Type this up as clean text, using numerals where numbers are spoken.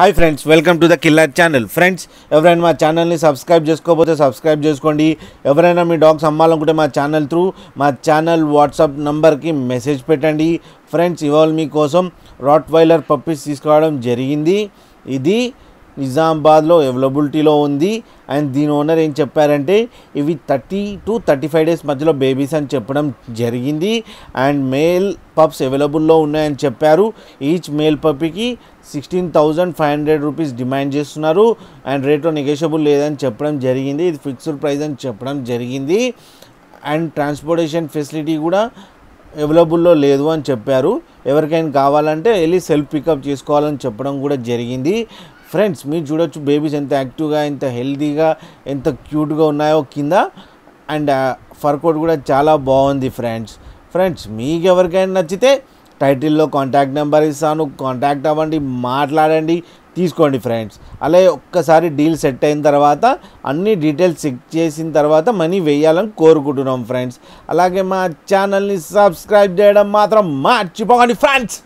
Hi friends, welcome to the killer channel. Friends, ఎవరైనా మా ఛానల్ని సబ్స్క్రైబ్ చేసుకోకపోతే సబ్స్క్రైబ్ చేసుకోండి. ఎవరైనా మీ డాగ్స్ అమ్మాలనుకుంటే మా ఛానల్ త్రూ మా ఛానల్ వాట్సాప్ నంబర్కి మెసేజ్ పెట్టండి. ఫ్రెండ్స్, ఇవాళ మీకోసం రాట్వైలర్ పప్పీస్ తీసుకురావడం జరిగింది. ఇది నిజామాబాద్లో అవైలబిలిటీలో ఉంది. అండ్ దీని ఓనర్ ఏం చెప్పారంటే ఇవి 30 to 35 డేస్ మధ్యలో బేబీస్ అని చెప్పడం జరిగింది. అండ్ మేల్ పప్స్ అవైలబుల్లో ఉన్నాయని చెప్పారు. ఈచ్ మేల్ పప్పీకి 16,500 రూపీస్ డిమాండ్ చేస్తున్నారు. అండ్ రేట్లో నెగోషియబుల్ లేదని చెప్పడం జరిగింది. ఇది ఫిక్స్డ్ ప్రైస్ అని చెప్పడం జరిగింది. అండ్ ట్రాన్స్పోర్టేషన్ ఫెసిలిటీ కూడా అవైలబుల్లో లేదు అని చెప్పారు. ఎవరికైనా కావాలంటే వెళ్ళి సెల్ఫ్ పికప్ చేసుకోవాలని చెప్పడం కూడా జరిగింది. ఫ్రెండ్స్, మీరు చూడొచ్చు బేబీస్ ఎంత యాక్టివ్గా, ఎంత హెల్తీగా, ఎంత క్యూట్గా ఉన్నాయో కింద. అండ్ ఫర్ కోట్ కూడా చాలా బాగుంది. ఫ్రెండ్స్ మీకు ఎవరికైనా నచ్చితే టైటిల్లో కాంటాక్ట్ నెంబర్ ఇస్తాను, కాంటాక్ట్ అవ్వండి, మాట్లాడండి, తీసుకోండి. ఫ్రెండ్స్, అలాగే ఒక్కసారి డీల్ సెట్ అయిన తర్వాత అన్ని డీటెయిల్స్ చెక్ చేసిన తర్వాత మనీ వేయాలని కోరుకుంటున్నాం. ఫ్రెండ్స్, అలాగే మా ఛానల్ని సబ్స్క్రైబ్ చేయడం మాత్రం మర్చిపోకండి. ఫ్రెండ్స్.